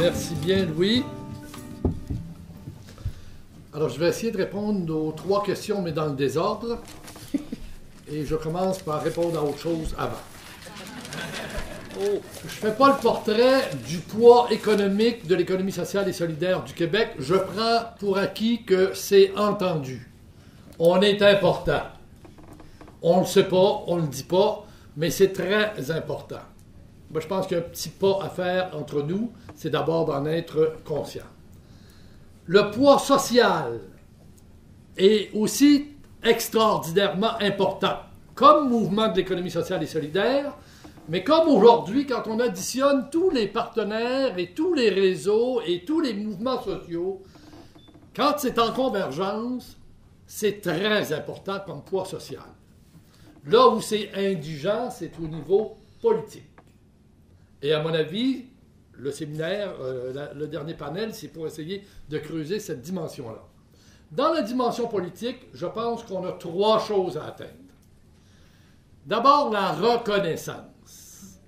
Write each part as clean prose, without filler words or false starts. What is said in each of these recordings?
Merci bien, Louis. Alors, je vais essayer de répondre aux 3 questions, mais dans le désordre. Et je commence par répondre à autre chose avant. Je ne fais pas le portrait du poids économique de l'économie sociale et solidaire du Québec. Je prends pour acquis que c'est entendu. On est important. On ne le sait pas, on ne le dit pas, mais c'est très important. Moi, je pense qu'il y a un petit pas à faire entre nous, c'est d'abord d'en être conscient. Le poids social est aussi extraordinairement important, comme mouvement de l'économie sociale et solidaire, mais comme aujourd'hui, quand on additionne tous les partenaires et tous les réseaux et tous les mouvements sociaux, quand c'est en convergence, c'est très important comme poids social. Là où c'est indigent, c'est au niveau politique. Et à mon avis, le séminaire, le dernier panel, c'est pour essayer de creuser cette dimension-là. Dans la dimension politique, je pense qu'on a 3 choses à atteindre. D'abord, la reconnaissance.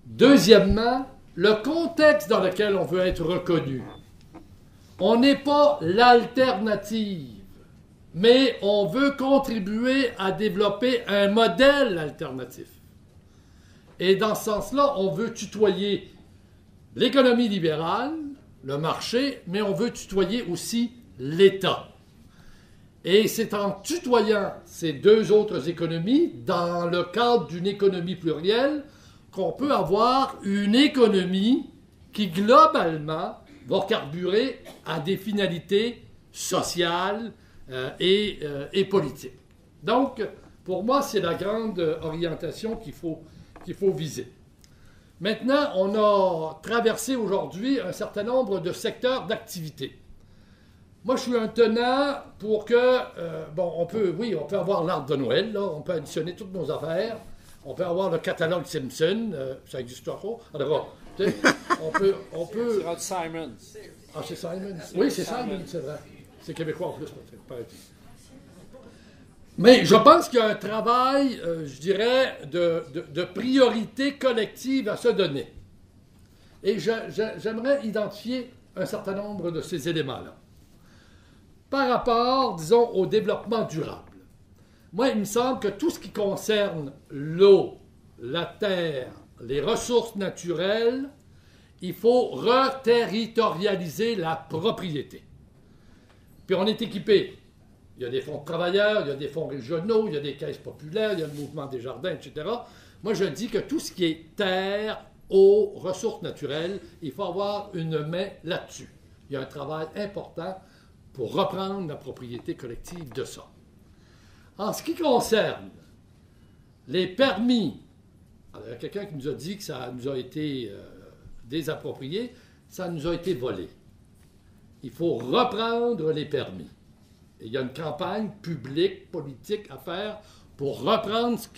Deuxièmement, le contexte dans lequel on veut être reconnu. On n'est pas l'alternative, mais on veut contribuer à développer un modèle alternatif. Et dans ce sens-là, on veut tutoyer l'économie libérale, le marché, mais on veut tutoyer aussi l'État. Et c'est en tutoyant ces 2 autres économies, dans le cadre d'une économie plurielle, qu'on peut avoir une économie qui, globalement, va carburer à des finalités sociales et politiques. Donc, pour moi, c'est la grande orientation qu'il faut viser. Maintenant, on a traversé aujourd'hui un certain nombre de secteurs d'activité. Moi, je suis un tenant pour que, on peut avoir l'arbre de Noël, là, on peut additionner toutes nos affaires, on peut avoir le catalogue Simpson, ça existe encore. Alors, on peut... C'est Simon. Ah, c'est Simon? Oui, c'est Simon, c'est vrai. C'est québécois en plus, peut-être. Mais je pense qu'il y a un travail, je dirais, de priorité collective à se donner. Et j'aimerais identifier un certain nombre de ces éléments-là. Par rapport, disons, au développement durable. Moi, il me semble que tout ce qui concerne l'eau, la terre, les ressources naturelles, il faut reterritorialiser la propriété. Puis on est équipé. Il y a des fonds de travailleurs, il y a des fonds régionaux, il y a des caisses populaires, il y a le mouvement des jardins, etc. Moi, je dis que tout ce qui est terre, eau, ressources naturelles, il faut avoir une main là-dessus. Il y a un travail important pour reprendre la propriété collective de ça. En ce qui concerne les permis, alors, il y a quelqu'un qui nous a dit que ça nous a été désapproprié, ça nous a été volé. Il faut reprendre les permis. Et il y a une campagne publique, politique à faire pour reprendre ce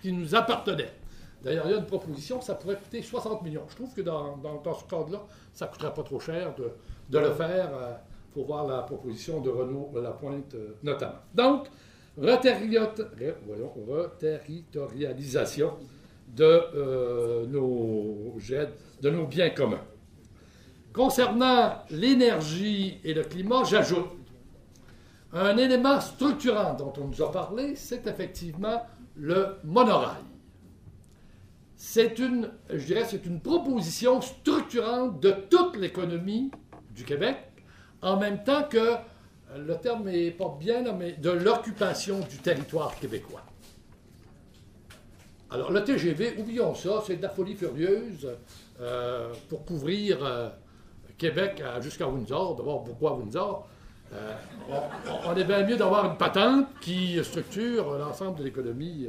qui nous appartenait. D'ailleurs, il y a une proposition, ça pourrait coûter 60 millions. Je trouve que dans ce cadre-là, ça ne coûterait pas trop cher de le faire. Il faut voir la proposition de Renaud Lapointe notamment. Donc, reterritorialisation de nos biens communs. Concernant l'énergie et le climat, j'ajoute un élément structurant dont on nous a parlé, c'est effectivement le monorail. C'est une proposition structurante de toute l'économie du Québec, en même temps que, le terme n'est pas bien, là, mais de l'occupation du territoire québécois. Alors, le TGV, oublions ça, c'est de la folie furieuse pour couvrir Québec jusqu'à Windsor. D'abord, pourquoi Windsor? On est bien mieux d'avoir une patente qui structure l'ensemble de l'économie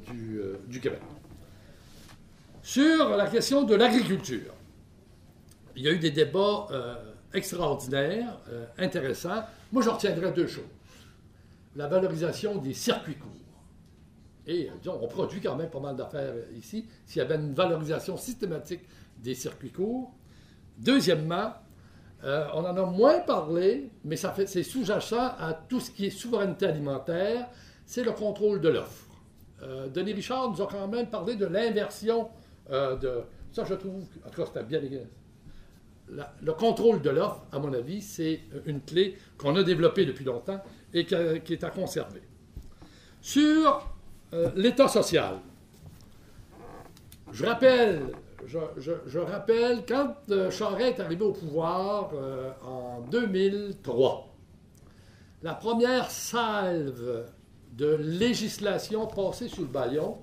du Québec. Sur la question de l'agriculture, il y a eu des débats extraordinaires, intéressants. Moi, je retiendrai 2 choses. La valorisation des circuits courts. Et, disons, on produit quand même pas mal d'affaires ici. S'il y avait une valorisation systématique des circuits courts. Deuxièmement, on en a moins parlé, mais c'est sous-jacent à tout ce qui est souveraineté alimentaire, c'est le contrôle de l'offre. Denis Richard nous a quand même parlé de l'inversion Ça, je trouve, en tout cas, c'était bien. Le contrôle de l'offre, à mon avis, c'est une clé qu'on a développée depuis longtemps et qui est à conserver. Sur l'État social, je rappelle, quand Charest est arrivé au pouvoir en 2003, la première salve de législation passée sous le bâillon,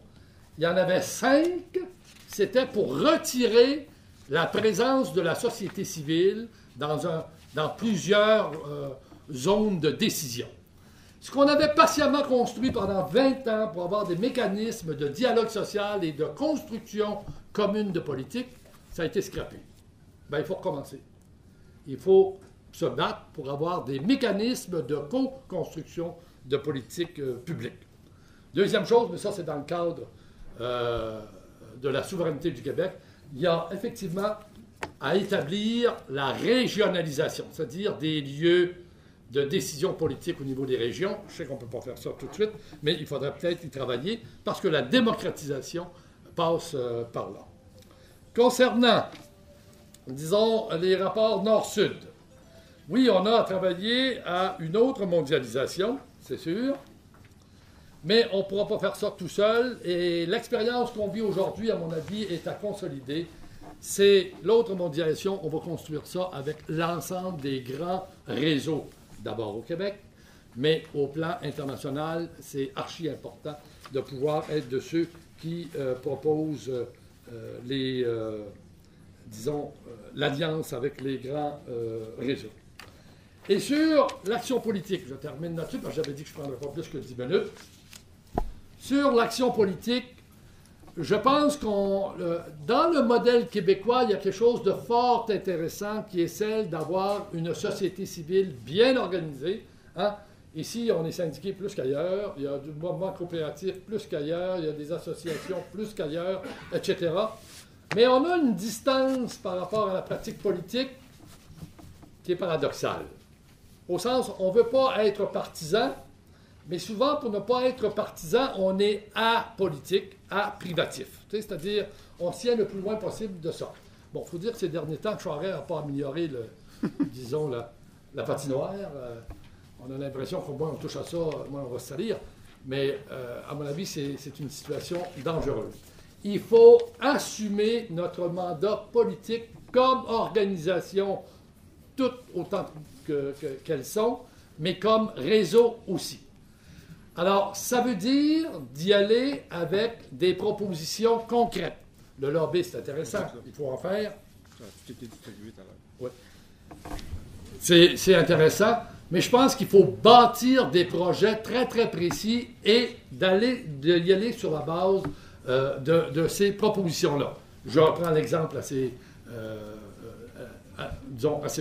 il y en avait 5, c'était pour retirer la présence de la société civile dans plusieurs zones de décision. Ce qu'on avait patiemment construit pendant 20 ans pour avoir des mécanismes de dialogue social et de construction commune de politique, ça a été scrappé. Bien, il faut recommencer. Il faut se battre pour avoir des mécanismes de co-construction de politique publique. Deuxième chose, mais ça c'est dans le cadre de la souveraineté du Québec, il y a effectivement à établir la régionalisation, c'est-à-dire des lieux de décision politique au niveau des régions. Je sais qu'on ne peut pas faire ça tout de suite, mais il faudrait peut-être y travailler parce que la démocratisation passe par là. Concernant, disons, les rapports Nord-Sud, oui, on a à travailler à une autre mondialisation, c'est sûr, mais on ne pourra pas faire ça tout seul. Et l'expérience qu'on vit aujourd'hui, à mon avis, est à consolider. C'est l'autre mondialisation, on va construire ça avec l'ensemble des grands réseaux, d'abord au Québec, mais au plan international, c'est archi important de pouvoir être de ceux qui proposent l'alliance avec les grands réseaux. Et sur l'action politique, je termine là-dessus, parce que j'avais dit que je ne prendrais pas plus que 10 minutes. Sur l'action politique, je pense dans le modèle québécois, il y a quelque chose de fort intéressant qui est celle d'avoir une société civile bien organisée. Hein? Ici, on est syndiqué plus qu'ailleurs, il y a du mouvement coopératif plus qu'ailleurs, il y a des associations plus qu'ailleurs, etc. Mais on a une distance par rapport à la pratique politique qui est paradoxale. Au sens, on ne veut pas être partisan, mais souvent, pour ne pas être partisan, on est apolitique, aprivatif. C'est-à-dire, on se tient le plus loin possible de ça. Bon, il faut dire que ces derniers temps, Charest n'a pas amélioré, disons, la patinoire. On a l'impression qu'au moins on touche à ça, moins on va se salir. Mais, à mon avis, c'est une situation dangereuse. Il faut assumer notre mandat politique comme organisation, toutes autant qu'elles sont, mais comme réseau aussi. Alors, ça veut dire d'y aller avec des propositions concrètes. Le lobby, c'est intéressant, il faut en faire. Tout était distribué tout à l'heure. Oui. C'est intéressant, mais je pense qu'il faut bâtir des projets très, très précis et d'y aller sur la base de ces propositions-là. Je reprends l'exemple assez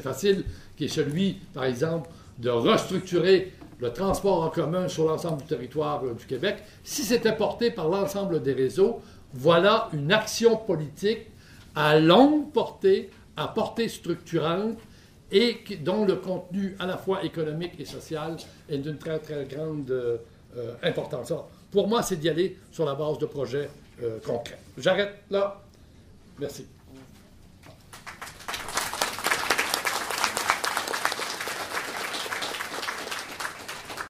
facile, qui est celui, par exemple, de restructurer le transport en commun sur l'ensemble du territoire du Québec. Si c'était porté par l'ensemble des réseaux, voilà une action politique à longue portée, à portée structurante, et dont le contenu à la fois économique et social est d'une très, très grande importance. Alors, pour moi, c'est d'y aller sur la base de projets concrets. J'arrête là. Merci.